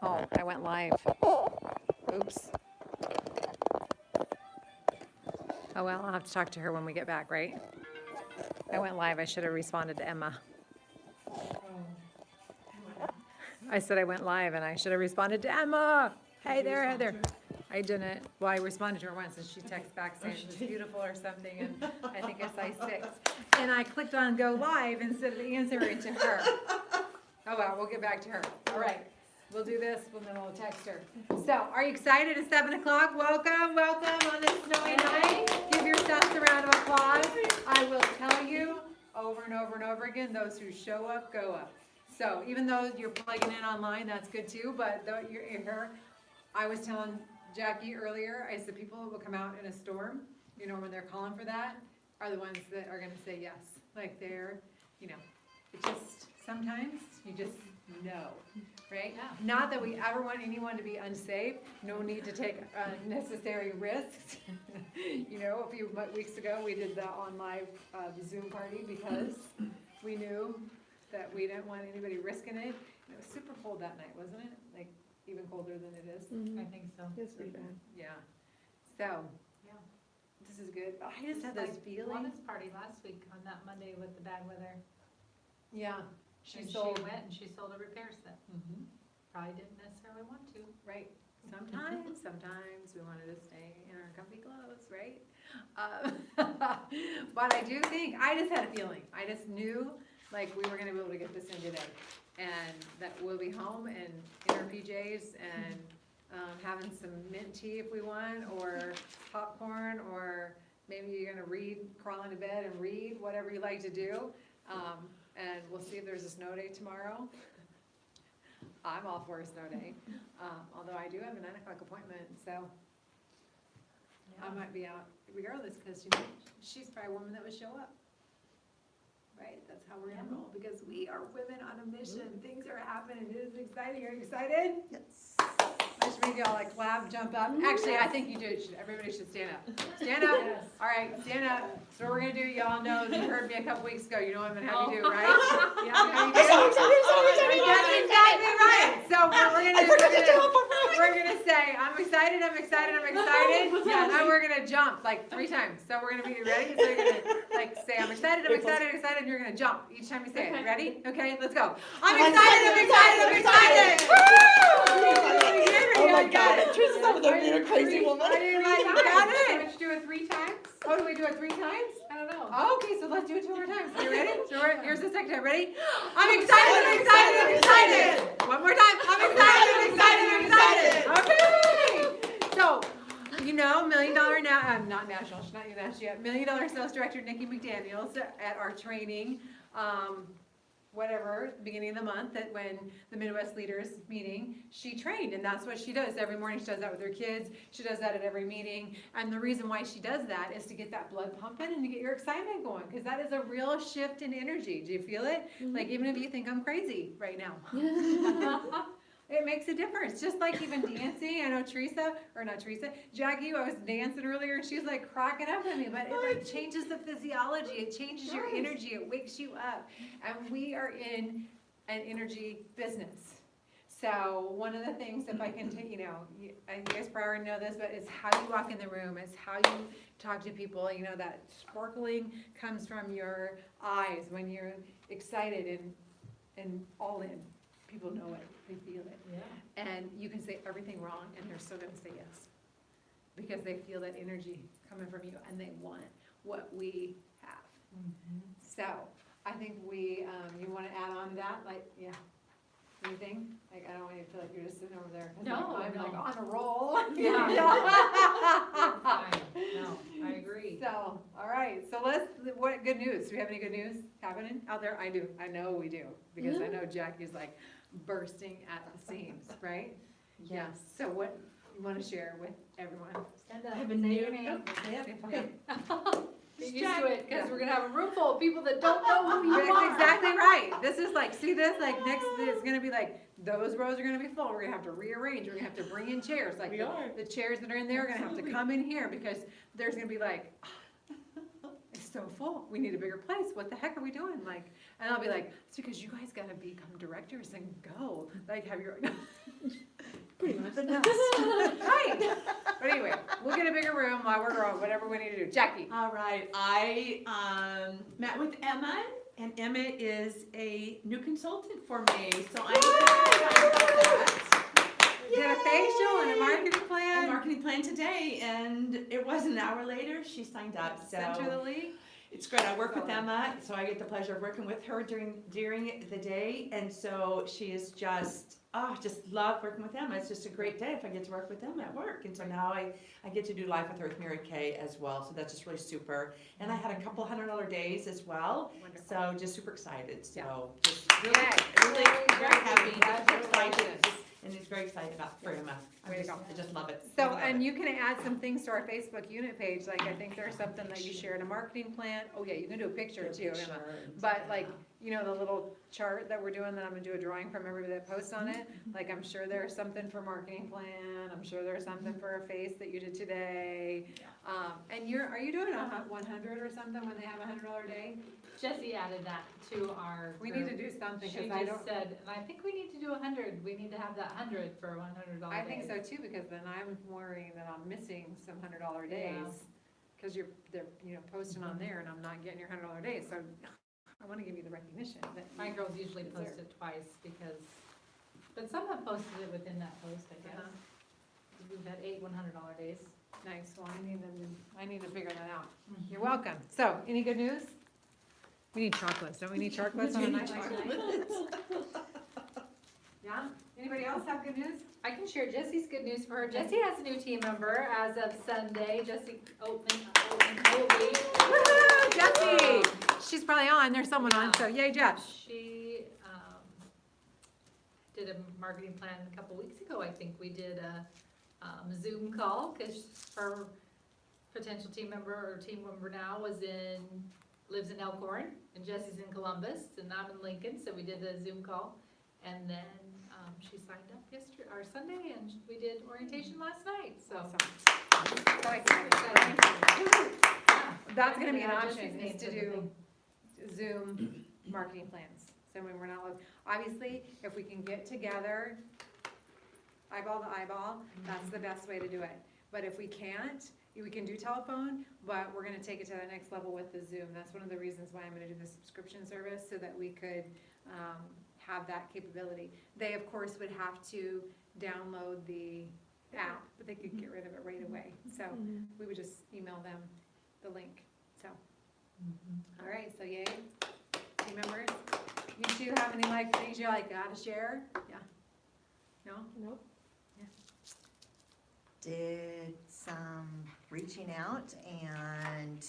Oh, I went live. Oops. Oh, well, I'll have to talk to her when we get back, right? I went live. I should have responded to Emma. I said I went live and I should have responded to Emma. Hey there, Heather. I didn't. Well, I responded to her once and she texted back saying it was beautiful or something, and I think it's size 6. And I clicked on go live instead of answering to her. Oh well, we'll get back to her. All right. We'll do this and then we'll text her. So, are you excited? It's 7 o'clock. Welcome, welcome on this snowy night. Give yourselves a round of applause. I will tell you over and over and over again, those who show up, go up. So, even though you're plugging in online, that's good too, but though you're here, I was telling Jackie earlier, I said people who will come out in a storm, you know, when they're calling for that, are the ones that are gonna say yes. Like they're, you know, it just, sometimes you just know, right? Yeah. Not that we ever want anyone to be unsafe, no need to take unnecessary risks. You know, a few weeks ago, we did the on live Zoom party because we knew that we didn't want anybody risking it. And it was super cold that night, wasn't it? Like, even colder than it is. I think so. It's pretty bad. Yeah. So, Yeah. this is good. I just had Like this feeling. Women's party last week on that Monday with the bad weather. Yeah. And she went and she sold a repair set. Probably didn't necessarily want to. Right. Sometimes we wanted to stay in our comfy clothes, right? But I do think, I just had a feeling. I just knew, like, we were gonna be able to get this in today. And that we'll be home and in our PJs and having some mint tea if we want, or popcorn, or maybe you're gonna read, crawl into bed and read, whatever you like to do. And we'll see if there's a snow day tomorrow. I'm all for a snow day, although I do have a 9 o'clock appointment, so I might be out regardless, because you know, she's probably a woman that would show up. Right, that's how we're gonna roll, because we are women on a mission, things are happening, it is exciting, are you excited? Yes. I should make y'all like clap, jump up, actually, I think you do, everybody should stand up. Stand up, all right, stand up, so what we're gonna do, y'all know, you heard me a couple weeks ago, you know what I'm gonna have you do, right? Yeah, how you do? That's exactly right, so we're gonna say, I'm excited, I'm excited, I'm excited, yeah, now we're gonna jump like 3 times, so we're gonna be ready, so you're gonna like say, I'm excited, I'm excited, excited, and you're gonna jump each time you say it, ready? Okay, let's go. I'm excited, I'm excited, I'm excited! Woo! Oh my God, Teresa's over there being a crazy woman. Are you like, you got it? Let's do it 3 times? Oh, do we do it 3 times? I don't know. Oh, okay, so let's do it 2 more times. You ready? So here's the second time. Ready? I'm excited, I'm excited, I'm excited. One more time. I'm excited, I'm excited, I'm excited. Okay. So, you know, $1 million not national, she's not national yet. $1 million sales director Nikki McDaniels at our training, whatever, beginning of the month, that when the Midwest Leaders meeting, she trained, and that's what she does. Every morning she does that with her kids. She does that at every meeting. And the reason why she does that is to get that blood pumping and to get your excitement going, because that is a real shift in energy. Do you feel it? Like, even if you think I'm crazy right now. It makes a difference, just like even dancing. I know Jackie, I was dancing earlier, and she was like cracking up at me, but it like changes the physiology, it changes your energy, it wakes you up. And we are in an energy business. So one of the things, if I can take, you know, you guys probably already know this, but it's how you walk in the room, it's how you talk to people, you know, that sparkling comes from your eyes when you're excited and all in. People know it, they feel it. Yeah. And you can say everything wrong and they're still gonna say yes. Because they feel that energy coming from you and they want what we have. So, I think we, you wanna add on to that, like, yeah, anything? Like, I don't want you to feel like you're just sitting over there. 'Cause No, I'm like no. on a roll. Yeah. Fine. No, I agree. So, all right, so what good news? Do we have any good news happening out there? I do, I know we do, because I know Jackie's like bursting at the seams, right? Yes. So what you wanna share with everyone? Stand up. I have a Say new- your name. Okay. Get used to it, because we're gonna have a room full of people that don't know who you That's are. exactly right. This is like, see this, like next, it's gonna be like, those rows are gonna be full. We're gonna have to rearrange. We're gonna have to bring in chairs. Like We are. the chairs that are in there are gonna have to come in here, because there's gonna be like, it's so full. We need a bigger place. What the heck are we doing? Like, and I'll be like, it's because you guys gotta become directors and go. Like, have your, Pretty much. Right. But anyway, we'll get a bigger room while we're growing, whatever we need to do. Jackie. All right, I met with Emma, and Emma is a new consultant for me, so I'm excited about that. Did a facial and a Yay! marketing A plan. marketing plan today, and it was an hour later, she signed up, Sent her the so link. it's great. I work with Emma, so I get the pleasure of working with her during the day, and so she is just love working with Emma. It's just a great day if I get to work with Emma at work, and so now I get to do life with her with Mary Kay as well, so that's just really super. And I had a couple $100 days as well, Wonderful. so just super excited, so Yeah. just really, Yay. really very happy, just excited, Congratulations. and it's very excited about for Emma. Way to go. I just love it. So, I love and it. you can add some things to our Facebook unit page, like I think there's something that you shared, a marketing plan. Oh yeah, you can do a picture too, Emma. But like, you know, the little chart that we're doing, that I'm gonna do a drawing from everybody that posts on it. Like, I'm sure there's something for marketing plan, I'm sure there's something for a face that you did today. And are you doing a 100 or something when they have a $100 day? Jesse added that to our. We need to group. do something, She cause I don't, just said, and I think we need to do 100, we need to have that 100 for $100 I think days. so too, because then I'm worrying that I'm missing some $100 days. Cause they're, you know, posting on there and I'm not getting your $100 days, so I wanna give you the recognition that. My girls usually post it twice because, but some have posted it within that post, I guess. We've had 8 $100 days. Nice, well, I need to figure that out. You're welcome. So, any good news? We need chocolates, don't we need chocolates on a night? Yeah? Anybody else have good news? I can share Jesse's good news for her. Jessie has a new team member as of Sunday, Jessie Oatman. Woo-hoo, Jessie! She's probably on, there's someone on, so yay, Jess. She did a marketing plan a couple weeks ago, I think. We did a Zoom call, because her potential team member or team member now lives in Elkhorn, and Jessie's in Columbus, and I'm in Lincoln, so we did a Zoom call. And then she signed up Sunday, and we did orientation last night, so. Awesome. So excited. Yeah. That's gonna be an Add option, Jessie's name is to the do thing. Zoom marketing plans. So when we're not, obviously, if we can get together, eyeball to eyeball, that's the best way to do it. But if we can't, we can do telephone, but we're gonna take it to the next level with the Zoom. That's one of the reasons why I'm gonna do the subscription service, so that we could, have that capability. They, of course, would have to download the app, but they could get rid of it right away. So we would just email them the link, so. All right, so yay, team members. You two have any life things you like gotta share? Yeah? No? Nope. Did some reaching out and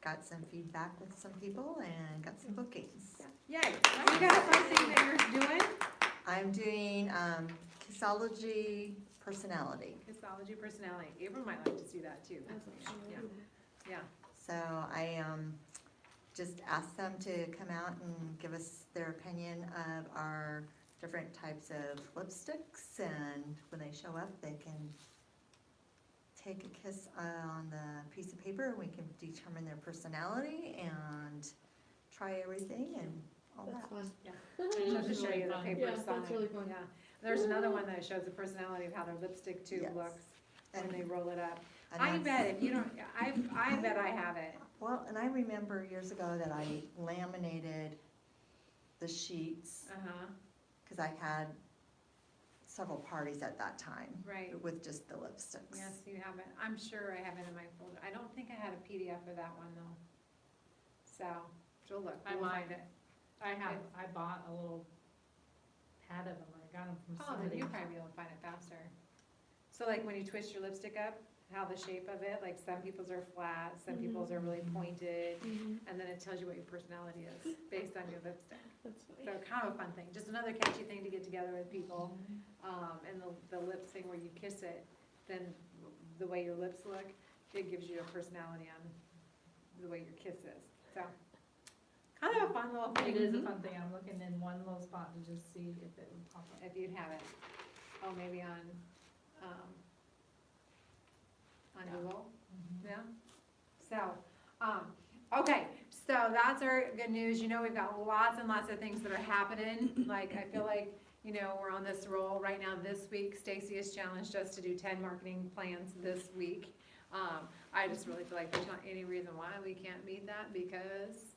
got some feedback with some people and got some bookings. Yay, you got a fun thing that you're doing? I'm doing Kissology personality. Histology personality. Abram might like to see that too. Yeah. Yeah. So I just asked them to come out and give us their opinion of our different types of lipsticks, and when they show up, they can take a kiss on the piece of paper, and we can determine their personality and try everything and all That's that. fun. Just to show you the paper Yeah, sign. that's really fun. Yeah. There's another one that shows the personality of how their lipstick tube Yes. looks when And- they roll it up. and I that's- bet if you don't, I bet I have it. Well, and I remember years ago that I laminated the sheets, Uh-huh, because I had several parties at that time right. with just the lipsticks. Yes, you have it. I'm sure I have it in my folder. I don't think I had a PDF of that one though. So, we'll look, I we'll might. find it. I bought a little pad of them, I got them from Oh, then somebody. you'll probably be able to find it faster. So like when you twist your lipstick up, how the shape of it, like some people's are flat, some people's are really pointed, and then it tells you what your personality is based on your lipstick. That's funny. So kind of a fun thing, just another catchy thing to get together with people. And the lips thing where you kiss it, then the way your lips look, it gives you a personality on the way your kiss is. So, kind of a fun little It thing. is a fun thing, I'm looking in one little spot to just see if it would pop up. If you'd have it. Oh, maybe on Yeah. Google, yeah? So, okay, so that's our good news. You know, we've got lots and lots of things that are happening. Like, I feel like you know, we're on this roll right now. This week, Stacy has challenged us to do 10 marketing plans this week. I just really feel like there's not any reason why we can't meet that, because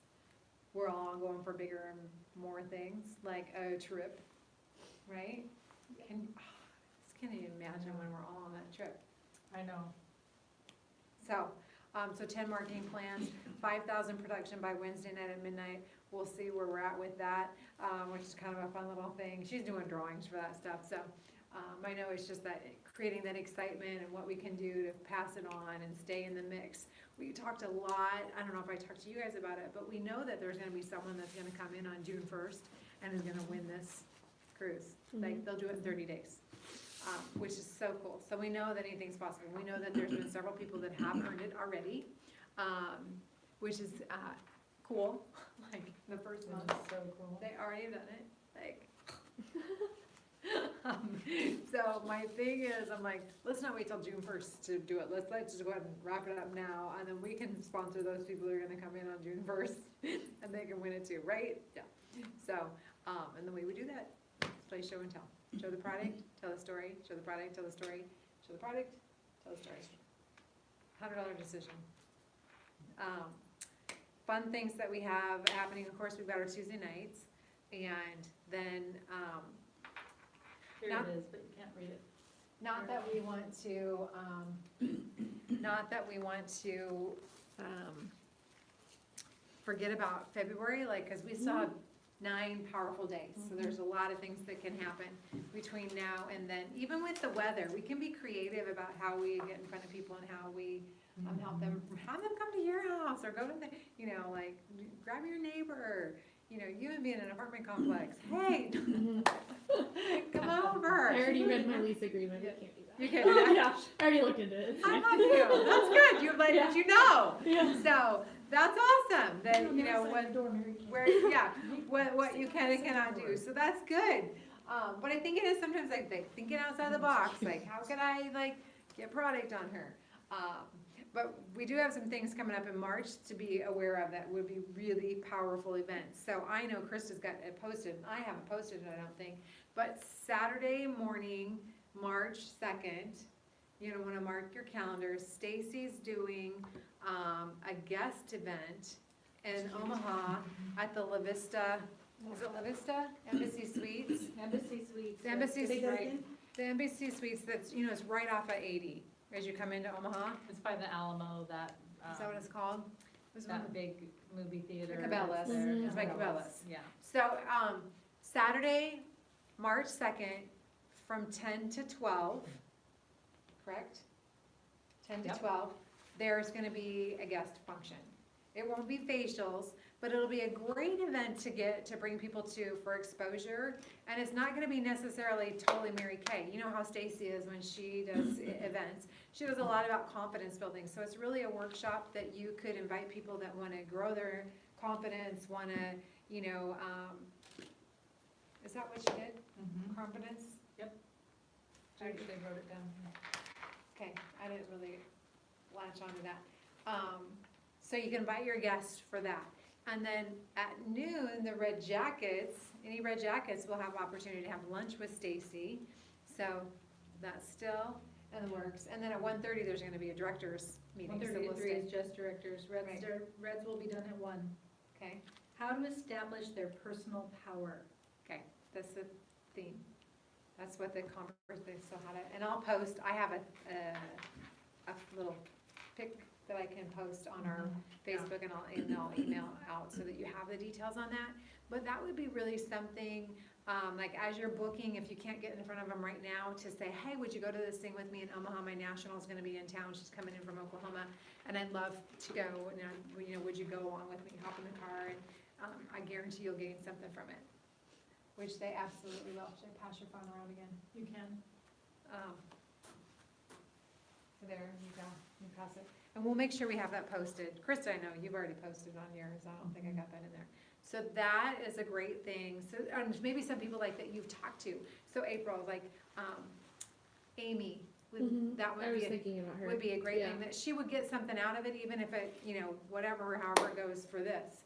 we're all going for bigger and more things, like a trip, right? Just can't even imagine when we're all on that trip. I know. So, so 10 marketing plans, 5,000 production by Wednesday night at midnight. We'll see where we're at with that, which is kind of a fun little thing. She's doing drawings for that stuff, so I know it's just that creating that excitement and what we can do to pass it on and stay in the mix. We talked a lot, I don't know if I talked to you guys about it, but we know that there's gonna be someone that's gonna come in on June 1st and is gonna win this cruise. Like, they'll do it in 30 days. Which is so cool. So we know that anything's possible. We know that there's been several people that have earned it already, which is cool. Like the first month, So cool. they already done it. Like, so my thing is, I'm like, let's not wait till June 1st to do it. Let's just go ahead and wrap it up now, and then we can sponsor those people who are gonna come in on June 1st, and they can win it too, right? Yeah. So, and the way we do that, let's play show and tell. Show the product, tell the story, show the product, tell the story, show the product, tell the story. $100 decision. Fun things that we have happening, of course, we've got our Tuesday nights, and then, Here Not- it is, but you can't read it. not that we want to, forget about February, like, cause we still have 9 powerful days, so there's a lot of things that can happen between now and then. Even with the weather, we can be creative about how we get in front of people and how we help them, have them come to your house, or go to the, you know, like, grab your neighbor, you know, you and me in an apartment complex, hey, come over. I already read my lease agreement, we can't do that. You can do that. Yeah, I already looked into it. It's I fine. love you, that's good, you like what you know. Yeah. So, that's awesome, that, you know, what you can and cannot do, so that's good. But I think it is sometimes like thinking outside the box, like, how can I, like, get product on her? But we do have some things coming up in March to be aware of that would be really powerful events. So I know Krista's got it posted, I haven't posted it, I don't think, but Saturday morning, March 2nd, you're gonna wanna mark your calendars. Stacy's doing, a guest event in Omaha at the La Vista, is it La Vista? Embassy Suites? Embassy Suites. The Embassy Say Suites, that again? the Embassy Suites, that's, you know, it's right off of 80, as you come into Omaha. It's by the Alamo, that, Is that what it's called? It was one of that big movie theater. Cabela's. that's there. Mhm. It's by Cabela's. Yeah. So, Saturday, March 2nd, from 10 to 12, correct? 10 to Yep. 12, there's gonna be a guest function. It won't be facials, but it'll be a great event to bring people to for exposure. And it's not gonna be necessarily totally Mary Kay. You know how Stacy is when she does events. She does a lot about confidence building. So it's really a workshop that you could invite people that wanna grow their confidence, wanna, you know, is that what you did? Confidence? I actually wrote it down. Okay, I didn't really latch onto that. So you can invite your guests for that. And then at noon, the Red Jackets, any Red Jackets will have opportunity to have lunch with Stacy. So that's still in the works. And then at 1:30, there's gonna be a directors meeting. So we'll 1:33 stay- is just directors, Right. Reds will be done at 1. Okay, How to establish their personal power. okay, that's the theme. That's what the conference is, so how to, and I'll post, I have a little pic that I can post on our Facebook, and I'll email out so that you have the details on that. But that would be really something, like as you're booking, if you can't get in front of them right now, to say, hey, would you go to this thing with me in Omaha? My national's gonna be in town, she's coming in from Oklahoma, and I'd love to go, and, you know, would you go along with me, hop in the car, and, I guarantee you'll gain something from it. Which they absolutely will. Should I pass your phone around again? You can. There, you go, you pass it. And we'll make sure we have that posted. Krista, I know, you've already posted on yours, I don't think I got that in there. So that is a great thing, so, and maybe some people like that you've talked to. So April, like, Amy, Mhm. that I would was be, thinking about her. would be a great Yeah. thing, that she would get something out of it, even if it, you know, whatever, however it goes for this.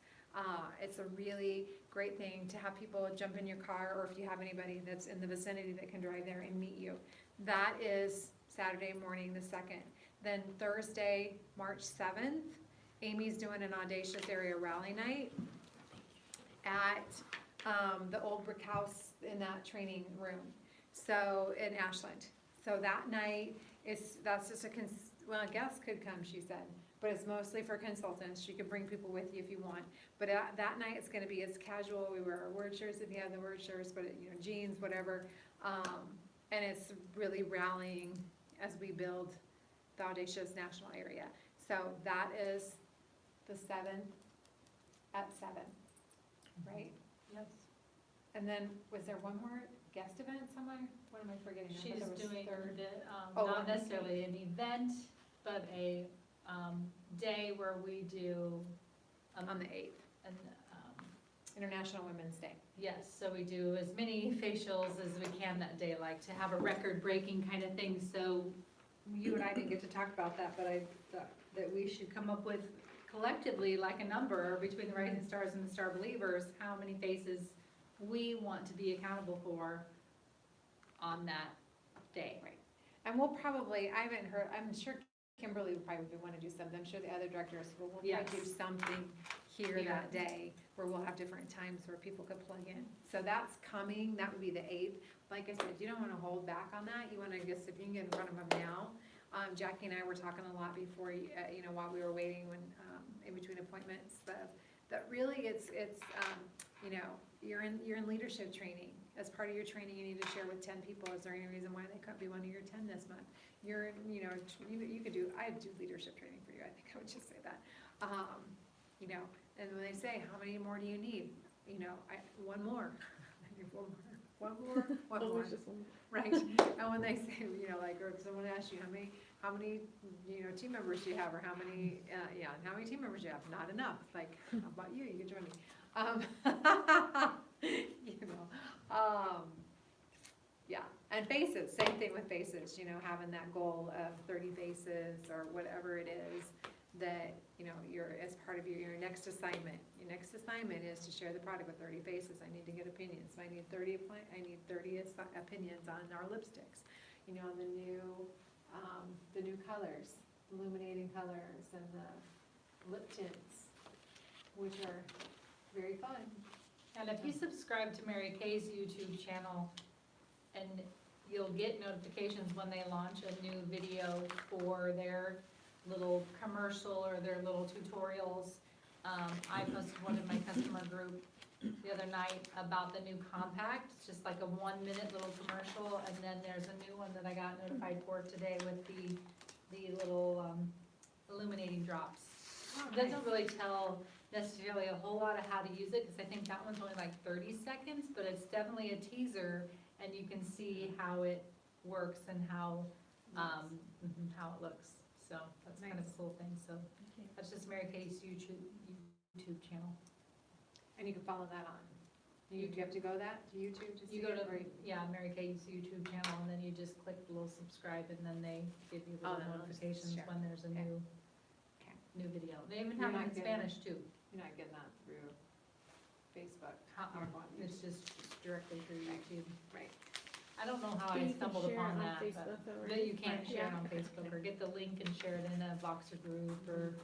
It's a really great thing to have people jump in your car, or if you have anybody that's in the vicinity that can drive there and meet you. That is Saturday morning, the 2nd. Then Thursday, March 7th, Amy's doing an Audacious Area Rally Night at the old brick house in that training room, so in Ashland. So that night that's just well, a guest could come, she said, but it's mostly for consultants. You can bring people with you if you want. But that night it's gonna be as casual. We wear our word shirts if you have the word shirts, but jeans, whatever. And it's really rallying as we build the Audacious National Area. So that is the 7th at 7, right? Yes. And then, was there one more guest event somewhere? What am I forgetting? I thought She's there was doing, third. the, Oh, not on- necessarily an event, but a, day where we do. On the 8th, An, International Women's Day. yes, so we do as many facials as we can that day, like to have a record-breaking kind of thing, so you and I didn't get to talk about that, but I thought that we should come up with collectively, like a number between the Rising Stars and the Star Believers, how many faces we want to be accountable for on that day. Right. And we'll probably, I haven't heard, I'm sure Kimberly would probably want to do something, I'm sure the other directors will probably Yes. do something here Here. that day where we'll have different times where people could plug in. So that's coming, that would be the 8th. Like I said, you don't want to hold back on that, you want to just, if you can get in front of them now. Jackie and I were talking a lot before, while we were waiting when, in between appointments, that really it's, you're in leadership training. As part of your training, you need to share with 10 people. Is there any reason why they couldn't be one of your 10 this month? You could do, I'd do leadership training for you, I think I would just say that. And when they say, how many more do you need? One more. I need one more. One Oh, more. there's just one. Right, and when they say, or if someone asks you, how many, team members do you have, or how many team members do you have? Not enough, like, how about you, you can join me. Yeah, and faces, same thing with faces, having that goal of 30 faces, or whatever it is, that, you're, as part of your next assignment. Your next assignment is to share the product with 30 faces. I need to get opinions, so I need 30 opinions on our lipsticks, on the new colors, illuminating colors, and the lip tints, which are very fun. And if you subscribe to Mary Kay's YouTube channel, and you'll get notifications when they launch a new video for their little commercial or their little tutorials. I posted one in my customer group the other night about the new compact. It's just like a 1-minute little commercial, and then there's a new one that I got notified for today with the little illuminating drops. It doesn't really tell necessarily a whole lot of how to use it, because I think that one's only like 30 seconds, but it's definitely a teaser, and you can see how it works and how it looks. So that's kind of a cool thing, so that's just Mary Kay's YouTube channel. And you can follow that on, you have to go to YouTube to see You go to, it, or- Mary Kay's YouTube channel, and then you just click the little subscribe, and then they give you little then it'll just notifications share. when there's a Okay. new video. They even You're have not it in getting Spanish too. You're not getting that through Facebook. It's just directly through YouTube. Right. I don't know how But I you can stumbled share it upon on that, Facebook though, but right? you can't share it on Yeah. Facebook, or get the link and share it in a Voxer group, or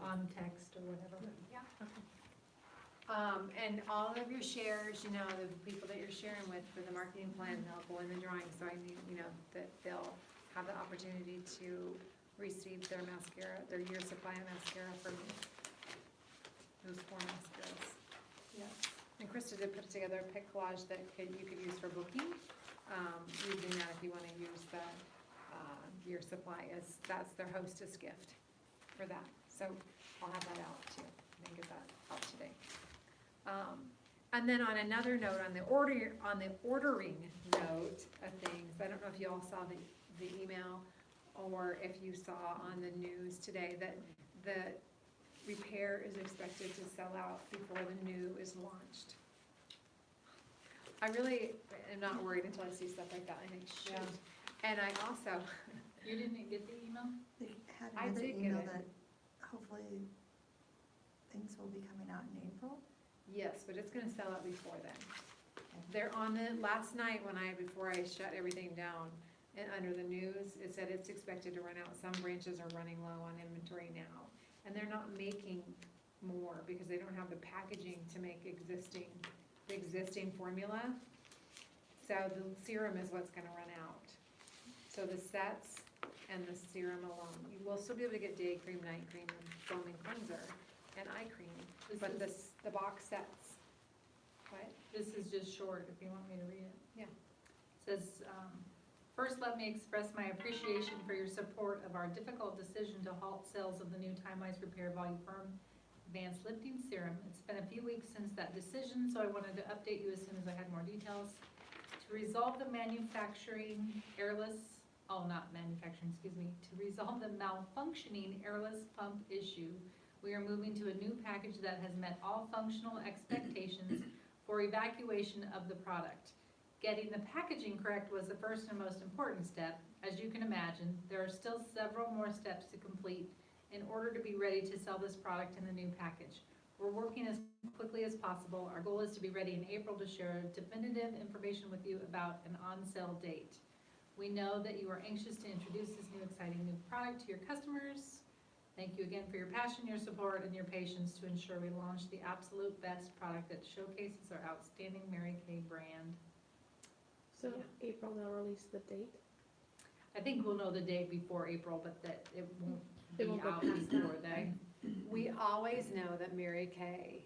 on text, or whatever. Yeah. And all of your shares, the people that you're sharing with for the marketing plan, they'll go in the drawing, so I need, that they'll have the opportunity to receive their mascara, their year supply of mascara from me. Those 4 mascaras. Yes. And Krista did put together a pic collage that you could use for booking, using that if you wanna use the, year supply that's their hostess gift for that. So I'll have that out too, and get that out today. And then on another note, on the ordering note of things, I don't know if you all saw the email, or if you saw on the news today that the repair is expected to sell out before the new is launched. I really am not worried until I see stuff like that. I think, shoot. And I also, You didn't get the email? They had I another did get email it. that hopefully things will be coming out in April. Yes, but it's gonna sell out before then. They're on the, last night before I shut everything down, and under the news, it said it's expected to run out. Some branches are running low on inventory now. And they're not making more because they don't have the packaging to make the existing formula. So the serum is what's gonna run out. So the sets and the serum alone, you will still be able to get day cream, night cream, and foaming cleanser, and eye cream, but the box sets. What? This is just short, if you want me to read it. Yeah. It says, first, let me express my appreciation for your support of our difficult decision to halt sales of the new Time-Wise Repair Volume Firm Advanced Lifting Serum. It's been a few weeks since that decision, so I wanted to update you as soon as I had more details. To resolve the resolve the malfunctioning airless pump issue, we are moving to a new package that has met all functional expectations for evacuation of the product. Getting the packaging correct was the first and most important step. As you can imagine, there are still several more steps to complete in order to be ready to sell this product in the new package. We're working as quickly as possible. Our goal is to be ready in April to share definitive information with you about an on-sale date. We know that you are anxious to introduce this new exciting new product to your customers. Thank you again for your passion, your support, and your patience to ensure we launch the absolute best product that showcases our outstanding Mary Kay brand. So April, they'll release the date. I think we'll know the day before April, but that it won't be It won't go out past before that. then. We always know that Mary Kay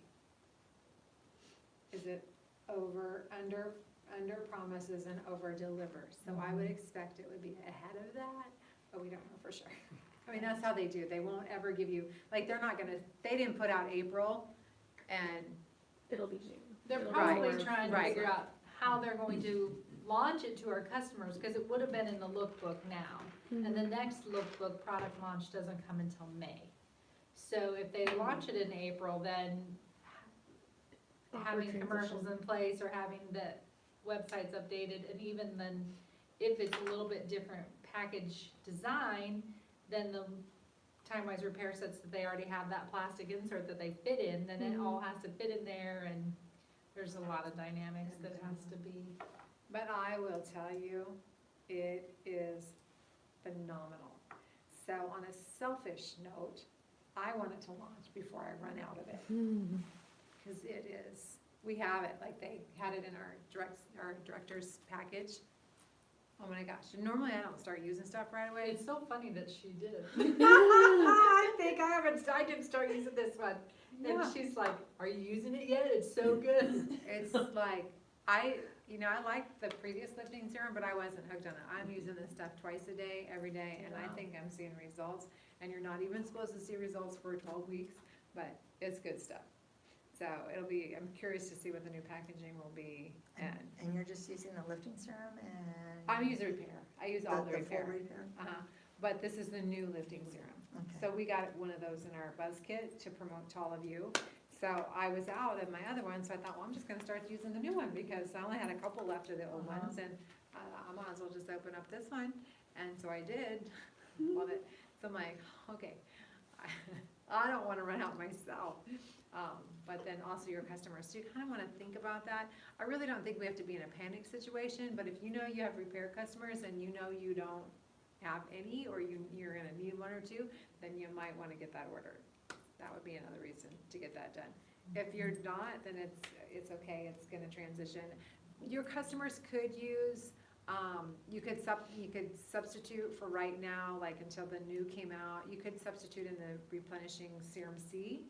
is it under promises and over delivers. So I would expect it would be ahead of that, but we don't know for sure. I mean, that's how they do. They won't ever give you, like, they didn't put out April and, It'll be June. They're It'll be probably more- trying to right. figure out how they're going to launch it to our customers, because it would have been in the lookbook now. And the next lookbook product launch doesn't come until May. So if they launch it in April, then having Awkward commercials transition. in place or having the websites updated, and even then, if it's a little bit different package design, then the Time-Wise repair sets that they already have that plastic insert that they fit in, then it all has to fit in there, and there's a lot of dynamics that has to be. but I will tell you, it is phenomenal. So on a selfish note, I want it to launch before I run out of it. Cause it is, we have it, like they had it in our director's package. Oh my gosh, and normally I don't start using stuff right away. It's so funny that she did. I didn't start using this one. And Yeah. she's like, are you using it yet? It's so good. It's like, I liked the previous lifting serum, but I wasn't hooked on it. I'm using this stuff twice a day, every day, and I Wow. think I'm seeing results. And you're not even supposed to see results for 12 weeks, but it's good stuff. So I'm curious to see what the new packaging will be, and And you're just using the lifting serum and? I'm using repair. I use all the full repair. repair? Uh-huh, but this is the new lifting serum. Okay. So we got one of those in our buzz kit to promote to all of you. So I was out of my other one, so I thought, well, I'm just gonna start using the new one because I only had a couple left of the old Uh-huh. ones, and I might as well just open up this one. And so I did, love it. So I'm like, okay, I don't wanna run out myself. But then also your customers, so you kinda wanna think about that. I really don't think we have to be in a panic situation, but if you know you have repair customers and you know you don't have any, or you're gonna need one or two, then you might wanna get that ordered. That would be another reason to get that done. If you're not, then it's okay, it's gonna transition. Your customers could use, you could substitute for right now, like until the new came out, you could substitute in the replenishing Serum C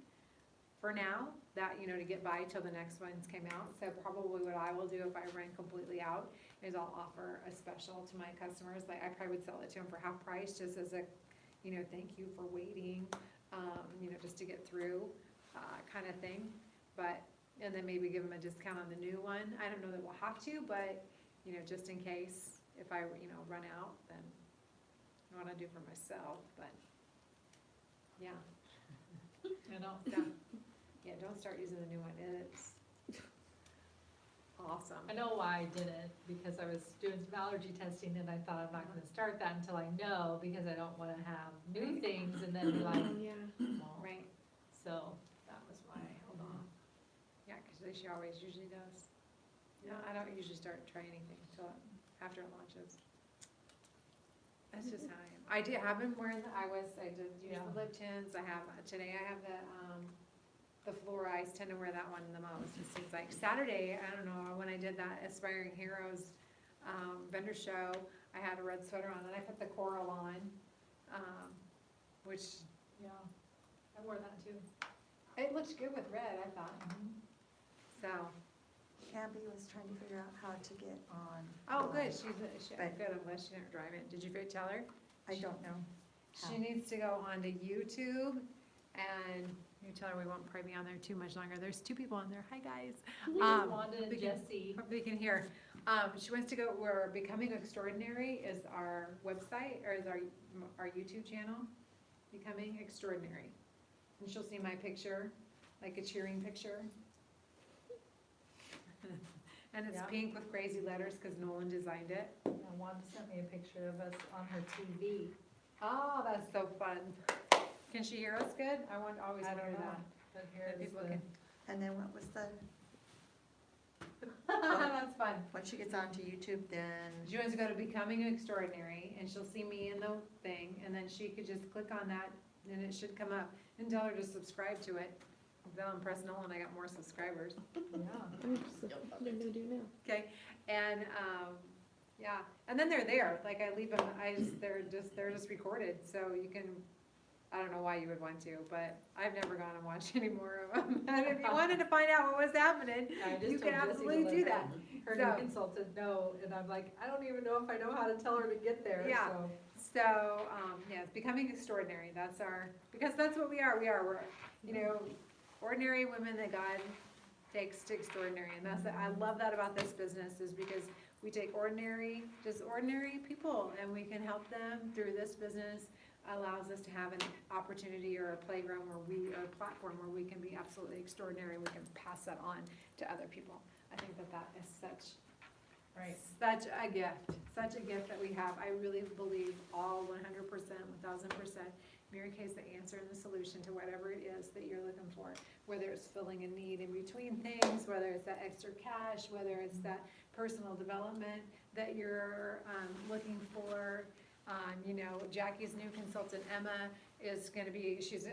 for now, that, to get by till the next ones came out. So probably what I will do if I run completely out is I'll offer a special to my customers, like I probably would sell it to them for half price, just as a, thank you for waiting, just to get through, kind of thing. But, and then maybe give them a discount on the new one. I don't know that we'll have to, but, just in case, if I, run out, then I wanna do for myself, but, yeah, You know, don't start using the new one, it's awesome. I know why I did it, because I was doing some allergy testing and I thought I'm not gonna start that until I know, because I don't wanna have new things and then be like, Yeah. well, Right, so that was why I held off. yeah, 'cause Actually, she always usually does. No, I don't usually start trying anything until after it launches. That's just how I am. I have been wearing I did use Yeah. the lip tints, today I have the fluorides, tend to wear that one the most, it seems like. Saturday, I don't know, when I did that Aspiring Heroes, vendor show, I had a red sweater on, and I put the coral on, which, Yeah, I wore that too. it looked good with red, I thought, so. Gabby was trying to figure out how to get on. Oh, the line. good, good, But- I'm glad she didn't drive it. Did you tell her? I don't know. She How? needs to go onto YouTube, and you tell her we won't probably be on there too much longer. There's 2 people on there. Hi, guys. Wanda and we can- Jesse. Hopefully you can hear. She wants to go, where Becoming Extraordinary is our website, or is our YouTube channel, Becoming Extraordinary. And she'll see my picture, like a cheering picture. And it's Yeah. pink with crazy letters, because Nolan designed it. And Wanda sent me a picture of us on her TV. Oh, that's so fun. Can she hear us good? I always I wonder don't know, that. but here That is people the, can. And then what was the, That's fun. once she gets onto YouTube, then, She wants to go to Becoming Extraordinary, and she'll see me in the thing, and then she could just click on that, and it should come up, and tell her to subscribe to it. Then I'm pressing on, I got more subscribers. yeah. I'm just, what I'm gonna do now. Okay, and, yeah, and then they're there, like I leave them, they're just recorded, so you can, I don't know why you would want to, but I've never gone and watched any more of them. And if you wanted to find out what was happening, I just you told can Jesse to absolutely let do that. her So- new consultant know, and I'm like, I don't even know if I know how to tell her to get there, Yeah. so. So, yeah, it's Becoming Extraordinary, because that's what we're, you know, ordinary women that God takes to extraordinary, and I love that about this business, is because we take ordinary people, and we can help them through this business, allows us to have an opportunity or a playground or a platform where we can be absolutely extraordinary, we can pass that on to other people. I think that is Right. such a gift that we have. I really believe all 100%, 1000%. Mary Kay's the answer and the solution to whatever it is that you're looking for. Whether it's filling a need in between things, whether it's that extra cash, whether it's that personal development that you're looking for. You know, Jackie's new consultant, Emma, is gonna be, she's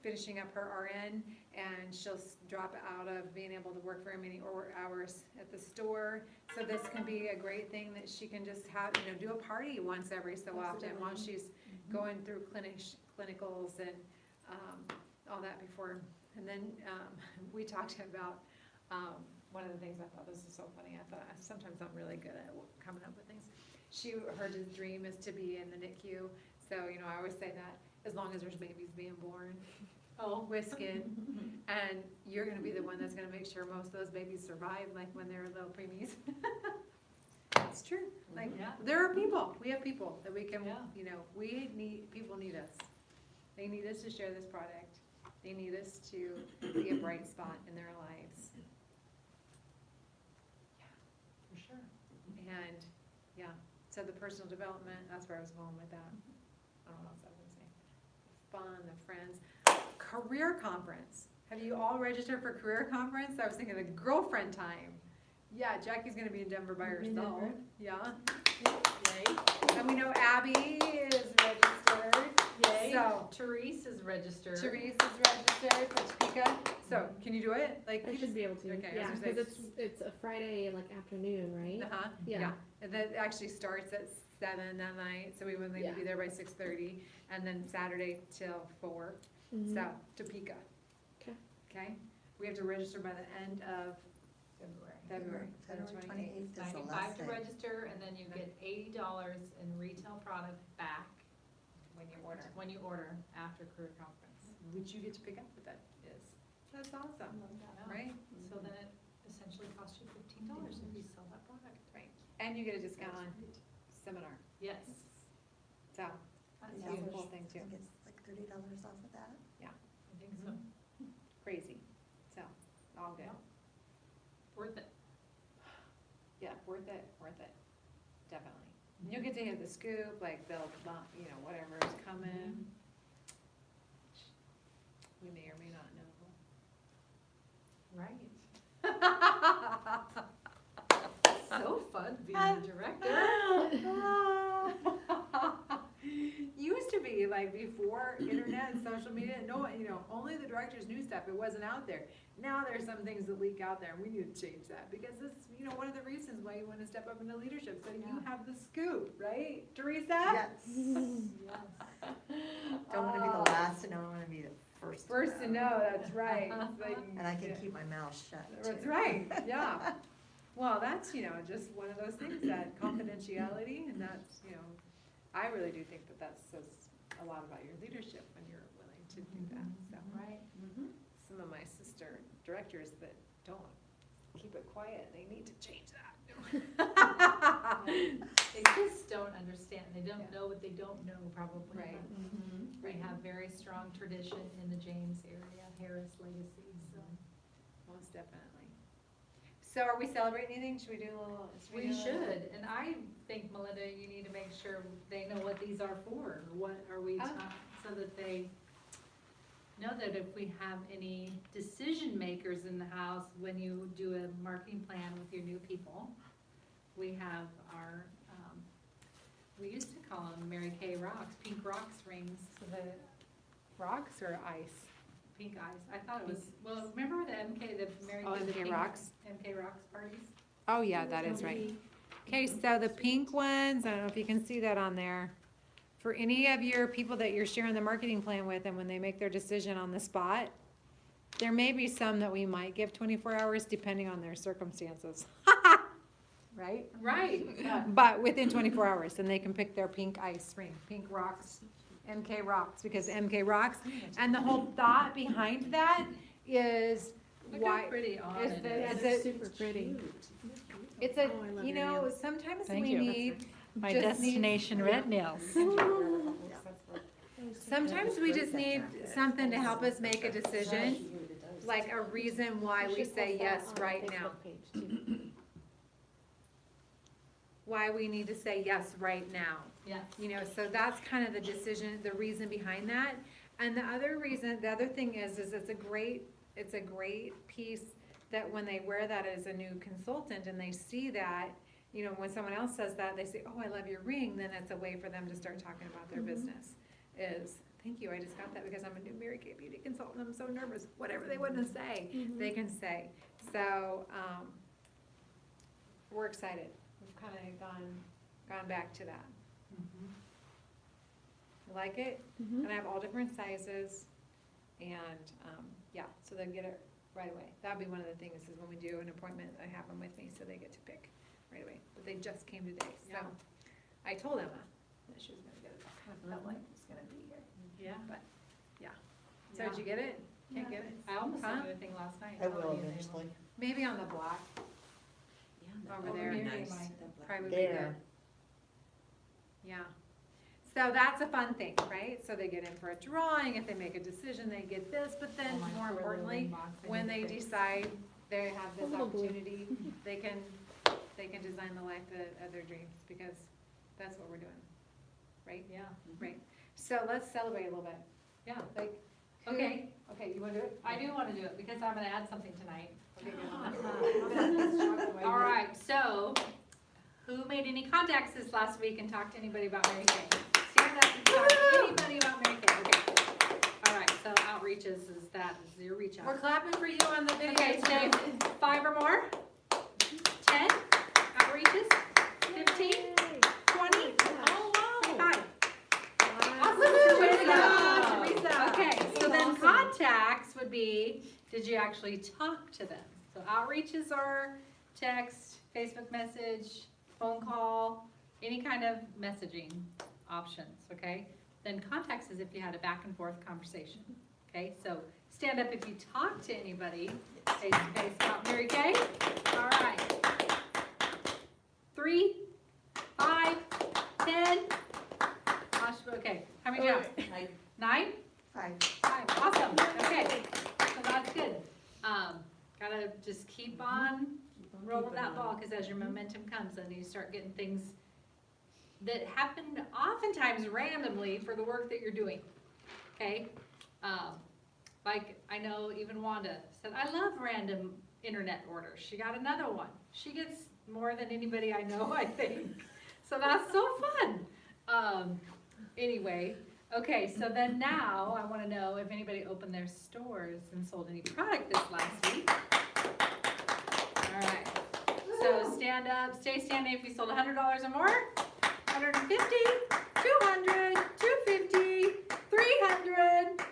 finishing up her RN, and she'll drop out of being able to work very many hours at the store. So this can be a great thing that she can just have, you know, do a party once every so often while she's going through clinicals and all that before. And then we talked about, one of the things I thought, this is so funny, sometimes I'm really good at coming up with things. Her dream is to be in the NICU, so, you know, I always say that, as long as there's babies being born. Oh. With skin, and you're gonna be the one that's gonna make sure most of those babies survive, like when they're little preemies. It's true, like, Yeah. there are people, we have people that we can, Yeah. you know, people need us. They need us to share this product, they need us to be a bright spot in their lives. For sure. And, yeah, so the personal development, that's where I was going with that. I don't know what else I was gonna say. Fun, the friends. Career conference. Have you all registered for career conference? I was thinking the girlfriend time. Yeah, Jackie's gonna be in Denver by In herself. Denver? Yeah. Yay. And we know Abby is registered. Yay. So- Therese is registered. Therese is registered for Topeka. So, can you do it? Like, I you should just, be able to, okay, I yeah, was gonna cause say- it's a Friday, like, afternoon, right? uh-huh, Yeah. yeah. And that actually starts at 7 that night, so we would maybe Yeah. be there by 6:30, and then Saturday till 4. Mhm. So, Topeka. 'Kay. Okay, we have to register by the end of February. February. February 28th is the 95 last to day. register, and then you get $80 in retail product back When you order. when you order after career conference. Which you get to pick up with that. Is. That's awesome, Yeah. right? So then it essentially costs you $15 if you sell that product. Right. And you get a discount on seminar, Yes. so That's Yeah. that's a huge. cool thing I too. think it's like $30 off of that. I think so. Crazy, so, all good. Yeah. Worth it. Yeah, worth it, definitely. And you'll get to hear the scoop, like they'll, you know, whatever is coming. We may or may not know. Right. So fun being a director. Used to be like before internet and social media, no, only the directors knew stuff, it wasn't out there. Now there's some things that leak out there and we need to change that because it's, one of the reasons why you wanna step up into leadership, so you have the scoop, right, Teresa? Yes. Yes. Don't wanna be the last and don't wanna be the first. First to know, that's right. It's like, And I can yeah. keep my mouth shut. That's too. right, yeah. Well, that's, just one of those things, that confidentiality, and that's, I really do think that says a lot about your leadership when you're willing to do that, so. Right. Some of my sister directors that don't keep it quiet, they need to change that. They just don't understand. They don't know what they don't know probably. Right. But we have very strong tradition in the James area, Harris legacy, so. Most definitely. So are we celebrating anything? Should we do a little? We should, and I think, Melinda, you need to make sure they know what these are for, what are we, Oh. so that they know that if we have any decision makers in the house, when you do a marketing plan with your new people, we have our, we used to call them Mary Kay rocks, pink rocks rings, So the rocks or ice? pink eyes. I thought it was, well, remember the MK, the Mary Oh, did the MK pink rocks? MK rocks parties? Oh, yeah, that is right. Okay, so the pink ones, I don't know if you can see that on there. For any of your people that you're sharing the marketing plan with, and when they make their decision on the spot, there may be some that we might give 24 hours depending on their circumstances. Right? Right, yeah. But within 24 hours, then they can pick their pink ice ring, pink rocks, MK rocks, because MK rocks. And the whole thought behind that is Look why, how pretty on is it the- is. is That's it- super pretty. it's a, Oh, I love your nails. sometimes Thank we you. need, My Just needs- destination red nails. sometimes we just need something to help us make a decision, like a reason why we say yes right now. Why we need to say yes right now. Yeah. So that's kind of the decision, the reason behind that. And the other reason, the other thing is it's a great piece that when they wear that as a new consultant and they see that, when someone else says that, they say, oh, I love your ring, then it's a way for them to start talking about their business. Is, thank you, I just got that because I'm a new Mary Kay beauty consultant, I'm so nervous, whatever they want to say, they can say. So, we're excited. We've kind of gone back to that. Like it, and I have all different sizes, and, so they get it right away. That'd be one of the things, is when we do an appointment, I have them with me, so they get to pick right away, but they just came today, so. Yeah. I told Emma that she was gonna get it, I kind of felt like it was gonna be here, Yeah. so did you get it? Can't get it? I almost Huh? sent you a thing last night. I will telling you they eventually. Maybe on the block, over Over there, here, you might. probably would be good. There. Yeah. So that's a fun thing, right? So they get in for a drawing, if they make a decision, they get this, but then Oh, my more poor little importantly, inbox, I when need they to fix. decide they have this A little blue. opportunity, they can design the life of their dreams, because that's what we're doing, right? Yeah, Right. So let's celebrate a little bit, yeah. like. who- Okay. Okay, you wanna do it? I do want to do it because I'm going to add something tonight. Okay, good. All right, so who made any contacts this last week and talked to anybody about Mary Kay? Stand up and talk to anybody about Mary Kay. Okay. All right, so outreaches is your reach We're out. clapping for you on the video. Okay, today, 5 or more? 10 outreaches? 15? 20? Oh, wow. 25? Awesome. Way to Teresa. go. Teresa. Okay, so then contacts would be, did you actually talk to them? So outreaches are text, Facebook message, phone call, any kind of messaging options, okay? Then contacts is if you had a back and forth conversation, okay? So stand up if you talk to anybody face to face about Mary Kay. All right. 3, 5, 10. Gosh, okay, how many now? 9? 5. 5, awesome, okay, so that's good. Gotta just keep on rolling that ball, because as your momentum comes, then you start getting things that happen oftentimes randomly for the work that you're doing, okay? Like, I know even Wanda said, I love random internet orders. She got another one. She gets more than anybody I know, I think. So that's so fun. Anyway, okay, so then now I wanna know if anybody opened their stores and sold any product this last week. All right, so stand up, stay standing if you sold $100 or more, 150, 200, 250, 300.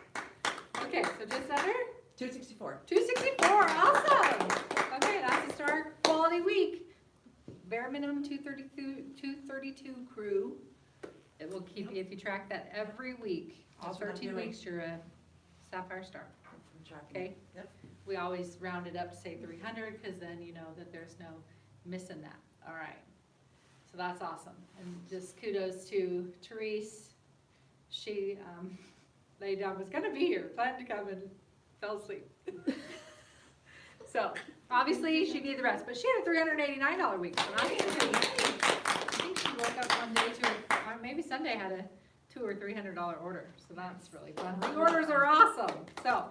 Okay, so just under 264. 264, awesome. Okay, that's a start quality week. Bare minimum 232 crew. It will keep you, if you track that every week, all That's what I'm 13 doing. weeks, you're a Sapphire Star, I'm tracking. okay? Yep. We always round it up to say 300, because then you know that there's no missing that, all right. So that's awesome, and just kudos to Therese. She, laid down, was gonna be here, planned to come and fell asleep. So, obviously, she needed the rest, but she had a $389 week, so I think she woke up one day to, or maybe Sunday had a $200 or $300 order, so that's really fun. The orders are awesome, so.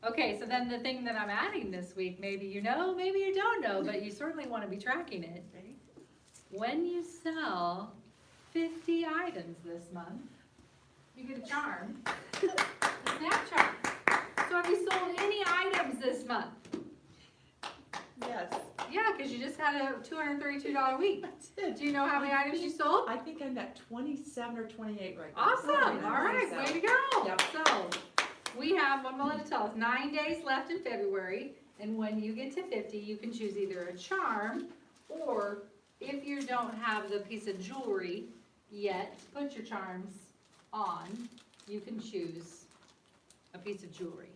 Okay, so then the thing that I'm adding this week, maybe you know, maybe you don't know, but you certainly wanna be tracking it. When you sell 50 items this month, you get a charm, a snap charm. So have you sold any items this month? Yes. Yeah, because you just had a $232 week. Do you know how many items you sold? I think I'm at 27 or 28 right now. Awesome, all right, way to go. Yep. So, we have, what will it tell us, 9 days left in February, and when you get to 50, you can choose either a charm, or if you don't have the piece of jewelry yet, to put your charms on, you can choose a piece of jewelry,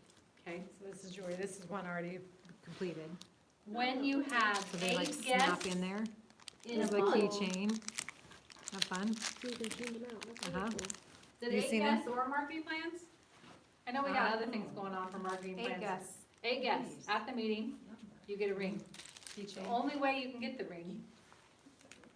okay? So this is jewelry, this is one already completed. When you have So they like 8 snap guests in there. in There's a the month, keychain. Not fun? So you can change them out. That's Uh-huh. really cool. did You 8 seen them? guests or marketing plans? I know we got other things going on for marketing plans. 8 guests, 8 guests, at the meeting, you get a ring. The keychain. only way you can get the ring,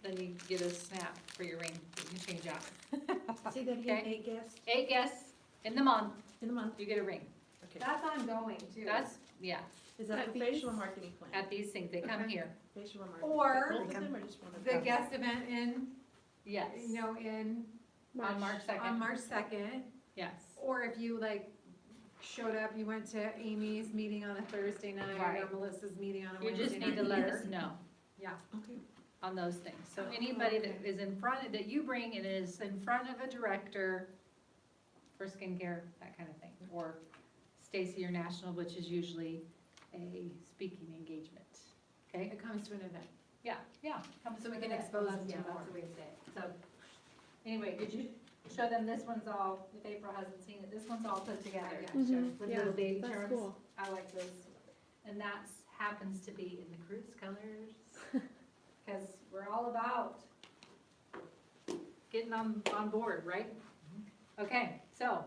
then you get a snap for your ring that you can change out. See that again, Okay. 8 guests 8 guests in the month, in a month. you get a ring. Okay. That's ongoing too. That's, yeah, Is that At for these? facial or marketing plan? at these things, they come Okay. here. Facial or marketing? Or Both of them or just one of the them? guest event in, Yes, you know, in, on March on 2nd, March 2nd. yes. Or if you like showed up, you went to Amy's meeting on a Thursday night Right. or Melissa's meeting on a You Wednesday just night. need to let here. us know Yeah. Okay. on those things. So Oh, anybody that okay. is in front, that you bring and is in front of a director for skincare, that kind of thing. Or Stacy or National, which is usually a speaking engagement, okay? It comes to an event. Yeah, come So we to can that. expose That's- them yeah, to that's more. the way to say it. So, anyway, did you show them, this one's all, if April hasn't seen it, this one's all put together. Yeah, Mhm. With Yeah, little baby that's charms. cool. I like those. And that's, happens to be in the cruise colors. Cause we're all about getting on board, right? Okay, so,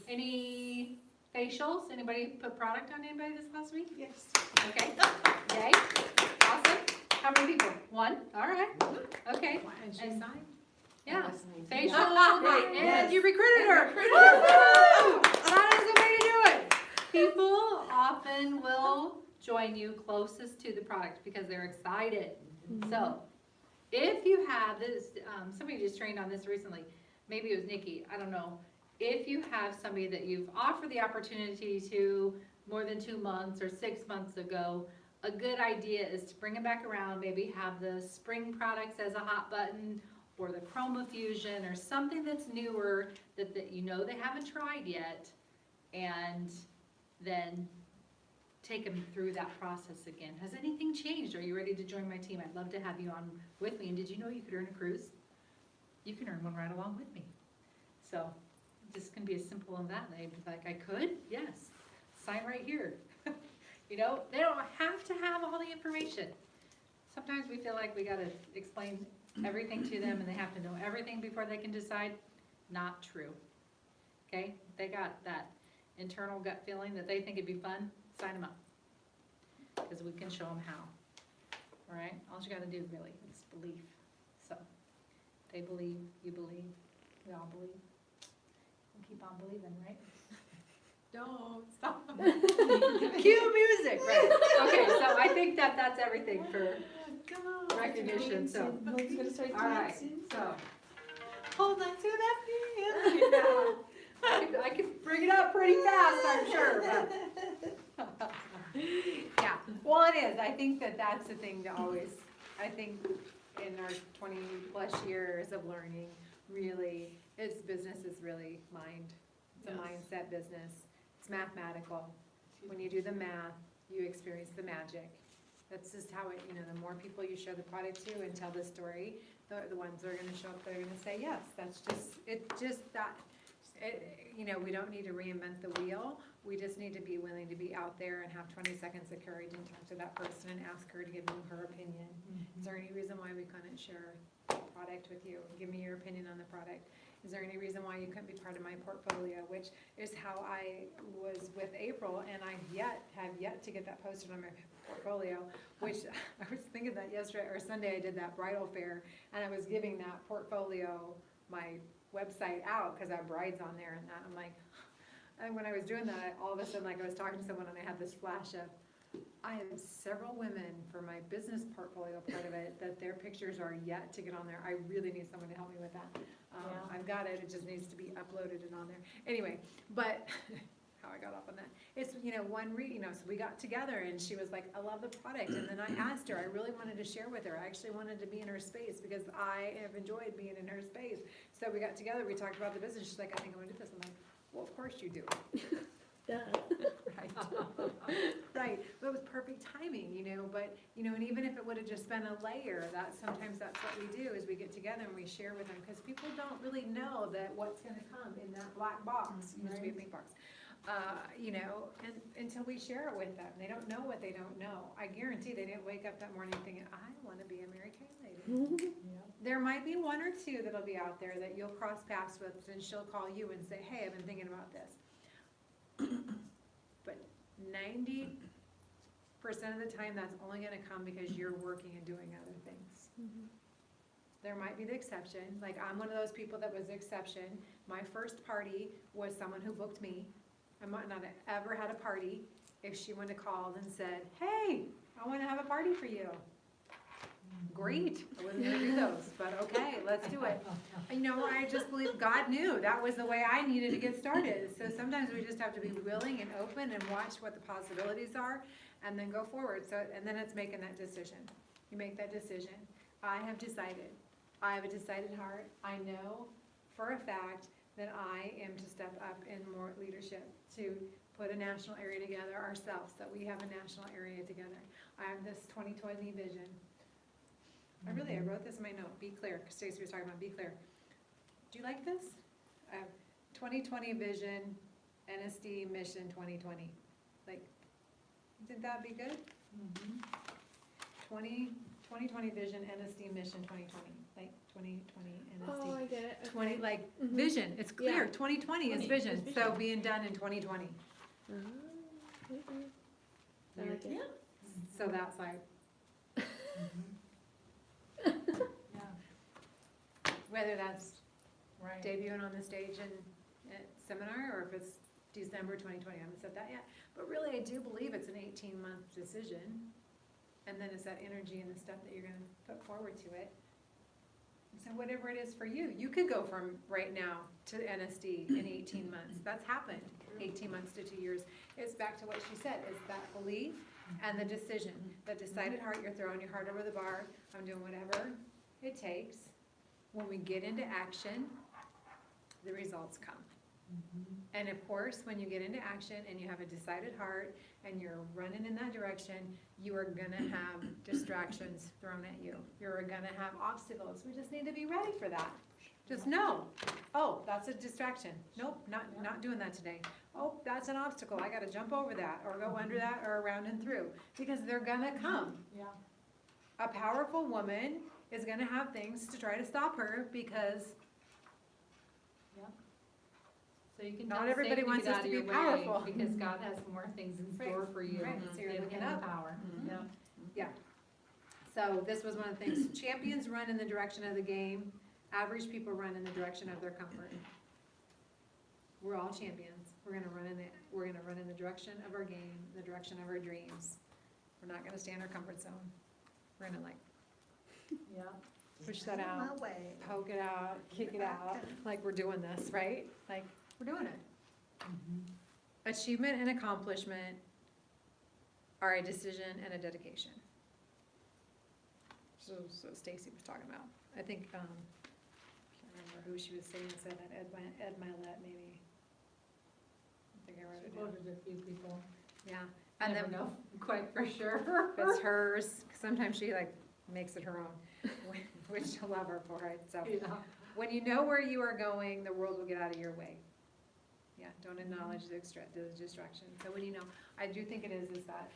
any facials? Anybody put product on anybody this last week? Yes. Okay, yay, awesome. How many people? One, all right, okay, And she And- signed? yeah. Facial, Great, and yes. you recruited her. Recruited Woo-hoo! That is the way to do it. People often will join you closest to the product because they're excited. So, if you have this, somebody just trained on this recently, maybe it was Nikki, I don't know. If you have somebody that you've offered the opportunity to more than 2 months or 6 months ago, a good idea is to bring them back around, maybe have the spring products as a hot button, or the Chroma Fusion, or something that's newer that you know they haven't tried yet, and then take them through that process again. Has anything changed? Are you ready to join my team? I'd love to have you on with me. And did you know you could earn a cruise? You can earn one right along with me. So this can be as simple as that. They'd be like, I could? Yes. Sign right here. You know, they don't have to have all the information. Sometimes we feel like we gotta explain everything to them and they have to know everything before they can decide. Not true. Okay? They got that internal gut feeling that they think it'd be fun, sign them up. Because we can show them how. All right? All you gotta do really is believe. So, they believe, you believe, we all believe. We'll keep on believing, right? don't stop. Cue music, right? Okay, so I think that that's everything for recognition, so. Mike's gonna start All right, dancing. so. Hold on to that feeling. I could bring it up pretty fast, I'm sure, but. Yeah, well, it is, I think that that's the thing to always, I think in our 20-plus years of learning, really, business is really mind. It's a Yes. mindset business, it's mathematical. When you do the math, you experience the magic. That's just how it, the more people you show the product to and tell the story, the ones that are gonna show up, they're gonna say, yes, that's just that. We don't need to reinvent the wheel, we just need to be willing to be out there and have 20 seconds of courage and talk to that person and ask her to give you her opinion. Is there any reason why we couldn't share a product with you? Give me your opinion on the product. Is there any reason why you couldn't be part of my portfolio? Which is how I was with April, and I have yet to get that posted on my portfolio, which I was thinking that yesterday or Sunday I did that bridal fair, and I was giving that portfolio, my website out, because I have brides on there and that, I'm like, and when I was doing that, all of a sudden, like, I was talking to someone and I had this flash of, I have several women for my business portfolio part of it, that their pictures are yet to get on there. I really need someone to help me with that. Yeah. I've got it, it just needs to be uploaded and on there. Anyway, but, how I got off on that. It's, so we got together and she was like, I love the product. And then I asked her, I really wanted to share with her. I actually wanted to be in her space because I have enjoyed being in her space. So we got together, we talked about the business. She's like, I think I'm gonna do this. I'm like, well, of course you do. Duh. Right. Right, but it was perfect timing, but, and even if it would've just been a layer, sometimes that's what we do, is we get together and we share with them, because people don't really know that what's gonna come in that black box, it used to be a pink box. And until we share it with them, they don't know what they don't know. I guarantee they didn't wake up that morning thinking, I wanna be a Mary Kay lady. There might be one or two that'll be out there that you'll cross paths with, and she'll call you and say, hey, I've been thinking about this. But 90% of the time, that's only gonna come because you're working and doing other things. There might be the exception, like I'm one of those people that was the exception. My first party was someone who booked me. I might not have ever had a party if she wouldn't have called and said, hey, I wanna have a party for you. Great, I wasn't gonna do those, but okay, let's do it. I just believe God knew that was the way I needed to get started. So sometimes we just have to be willing and open and watch what the possibilities are and then go forward. And then it's making that decision. You make that decision. I have decided. I have a decided heart. I know for a fact that I am to step up in more leadership, to put a national area together ourselves, that we have a national area together. I have this 2020 vision. I wrote this in my note, be clear, because Stacey was talking about be clear. Do you like this? 2020 vision, NSD mission 2020. Like, think that'd be good? 2020 vision, NSD mission 2020, like 2020 NSD. Oh, I get it. Okay. 20, like, Mhm. vision, it's clear, Yeah. 2020 is 20 vision, is so vision. being done in 2020. Oh, okay. I like it. So that's like, whether that's Right. debuting on the stage at seminar, or if it's December 2020, I haven't said that yet. But really, I do believe it's an 18-month decision, and then it's that energy and the stuff that you're gonna put forward to it. So whatever it is for you, you could go from right now to NSD in 18 months. That's happened, 18 months to 2 years. It's back to what she said, is that belief and the decision, the decided heart, you're throwing your heart over the bar, I'm doing whatever it takes. When we get into action, the results come. And of course, when you get into action and you have a decided heart and you're running in that direction, you are gonna have distractions thrown at you. You're gonna have obstacles. We just need to be ready for that. Just know, oh, that's a distraction. Nope, not doing that today. Oh, that's an obstacle. I gotta jump over that or go under that or around and through, because they're gonna come. Yeah. A powerful woman is gonna have things to try to stop her, because So you can Not tell everybody Satan wants get us out to of be your way, powerful. because God has more things in Right, store for you. right, so you're Give looking him up. power. Mhm. Yeah. So this was one of the things, champions run in the direction of the game, average people run in the direction of their comfort. we're all champions. We're gonna run in the direction of our game, the direction of our dreams. We're not gonna stay in our comfort zone. We're gonna like Yeah. push that Out of out, my way. poke it out, kick it out, like we're doing this, right? Like, we're doing it. Achievement and accomplishment are a decision and a dedication. So Stacy was talking about, I think, can't remember who she was saying said that, Ed Milet maybe. I think I wrote She it down. quoted a few people. Yeah, I and never then know quite for sure. if it's hers, sometimes she like makes it her own, which I love her for it, so. Yeah. When you know where you are going, the world will get out of your way. Yeah, don't acknowledge the distraction. So when you know, I do think it is that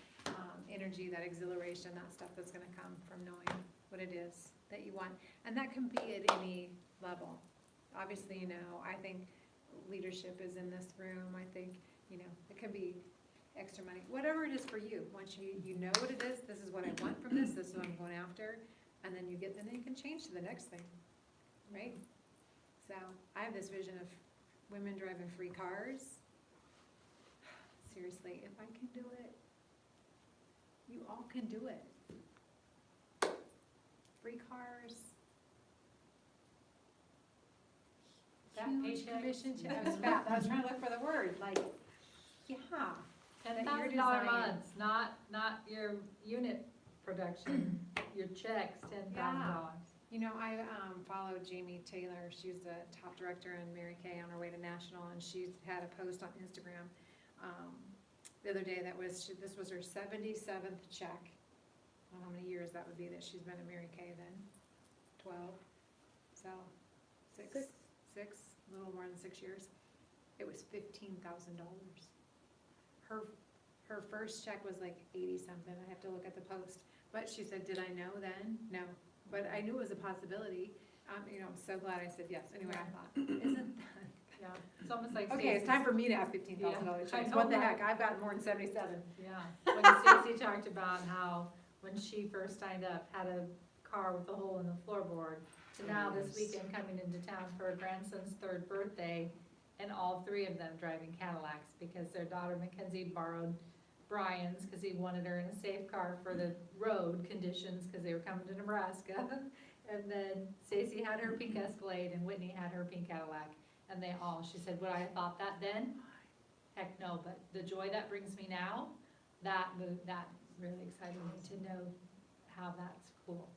energy, that exhilaration, that stuff that's gonna come from knowing what it is that you want. And that can be at any level. Obviously, you know, I think leadership is in this room. I think, you know, it could be extra money, whatever it is for you. Once you know what it is, this is what I want from this is what I'm going after. And then you can change to the next thing, right? So I have this vision of women driving free cars. Seriously, if I can do it, you all can do it. Free cars. Fat Huge paychecks. commission check. I was fat. I was trying to look for the word, like, yeah. That you're $10,000 designing. months, not your unit production, your checks, $10,000. You know, I followed Jamie Taylor. She's the top director in Mary Kay on her way to national, and she's had a post on Instagram the other day this was her 77th check. I don't know how many years that would be that she's been at Mary Kay then. 12. So six, a little more than 6 years. It was $15,000. Her first check was like 80 something. I have to look at the post. But she said, did I know then? No. But I knew it was a possibility. You know, I'm so glad I said yes. Anyway, I thought, isn't that? Yeah, it's almost like. Okay, it's Stacy's- time for me to have $15,000 Yeah, I checks. know, What the right? heck? I've gotten more than 77. Yeah, when Stacy talked about how, when she first signed up, had a car with a hole in the floorboard, to now this weekend coming into town for her grandson's 3rd birthday, and all 3 of them driving Cadillacs, because their daughter Mackenzie borrowed Brian's, because he wanted her in a safe car for the road conditions, because they were coming to Nebraska. And then Stacy had her pink Escalade, and Whitney had her pink Cadillac, and they all, she said, would I have thought that then? Heck no, but the joy that brings me now, that really excited me to know how that's cool.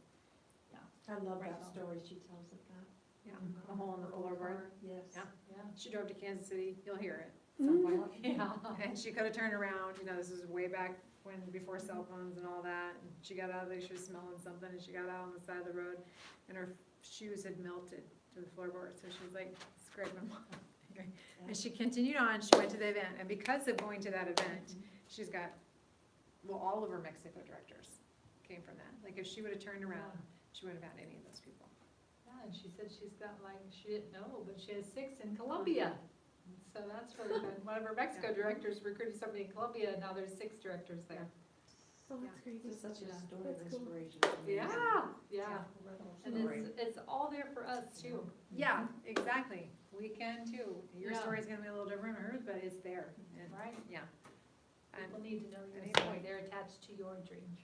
I love Right. that story she tells of that. Yeah, a hole in the floorboard. Yes. Yeah. Yeah. She drove to Kansas City. You'll hear it at some point. Yeah. And she could have turned around, you know, this is way back when, before cell phones and all that. And she got out of there, she was smelling something, and she got out on the side of the road, and her shoes had melted to the floorboard, so she was like scraping them off. And she continued on, she went to the event, and because of going to that event, she's got, well, all of her Mexico directors came from that. Like, if she would have turned around, she wouldn't have had any of those people. Yeah, and she said she's got like, she didn't know, but she has 6 in Colombia. So that's really good. One of her Mexico directors recruited somebody in Colombia, and now there's 6 directors there. Oh, that's crazy. It's such a Yeah. story of That's cool. inspiration. Yeah. And it's all there for us too. Yeah, exactly. We can too. Your Yeah. story's gonna be a little different from hers, but it's there. And, Right. yeah. And People need to know your Any story. point. They're attached to your dream.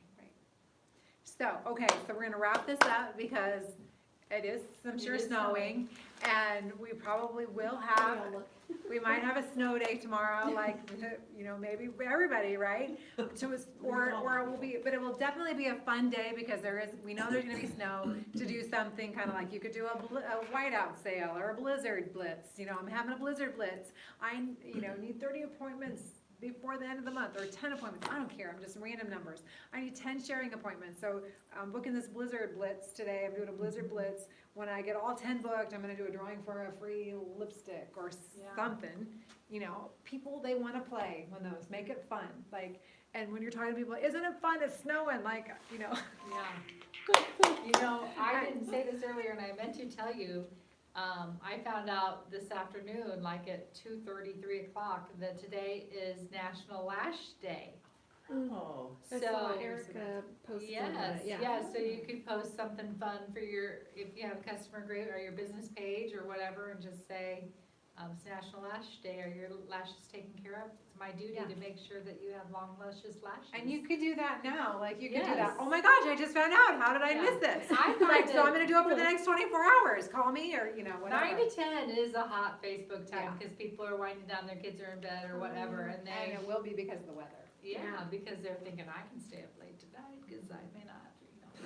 so, okay, so we're gonna wrap this up because it is, I'm sure, It is snowing. And we probably will We have, all look. we might have a snow day tomorrow, like, you know, maybe everybody, right? Or it will be, but it will definitely be a fun day because we know there's gonna be snow to do something kind of like, you could do a whiteout sale or a blizzard blitz, you know, I'm having a blizzard blitz. I, you know, need 30 appointments before the end of the month, or 10 appointments, I don't care, I'm just random numbers. I need 10 sharing appointments, so I'm booking this blizzard blitz today, I'm doing a blizzard blitz. When I get all 10 booked, I'm gonna do a drawing for a free lipstick or Yeah. something. You know, people, they wanna play when those, make it fun, like, and when you're talking to people, isn't it fun, it's snowing, like, you know. Yeah. You know, I didn't say this earlier and I meant to tell you, I found out this afternoon, like at 2:30, 3 o'clock, that today is National Lash Day. Oh. I saw So, Erica posted yes, that, yeah. yeah, so you could post something fun for if you have a customer group or your business page or whatever, and just say, It's National Lash Day. Are your lashes taken care of? It's my duty Yeah. to make sure that you have long luscious lashes. And you could do that now, like you could do Yes. that. Oh my gosh, I just found out. How did I Yeah. miss this? I find Like, so that- I'm gonna do it for the next 24 hours. Call me or, you know, whatever. 9 to 10 is a hot Facebook time, Yeah. because people are winding down, their kids are in bed or whatever, and And they, it will be because of the weather. yeah, because they're thinking, I can stay up late tonight, because I may not,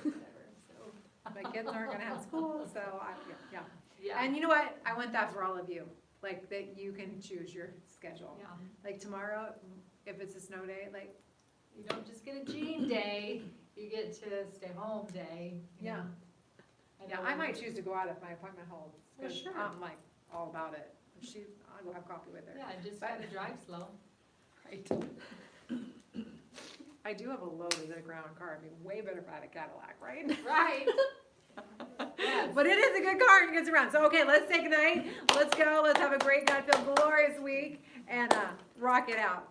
whatever, so. My kids aren't gonna have school, so yeah. Yeah, And you know what? I want that for all of you, like that you can choose your schedule. yeah, Like tomorrow, if it's a snow day, like, you don't just get a jean day, you get to stay home day. you Yeah. know. yeah, know I might when- choose to go out if my appointment holds. Well, 'Cause sure. I'm like all about it. I'll go have coffee with her. Yeah, just But- gotta drive slow. Right. I do have a low to the ground car. It'd be way better if I had a Cadillac, right? Right. Yes. But it is a good car and it gets around. So, okay, let's take a night. Let's go. Let's have a great God-filled glorious week and rock it out.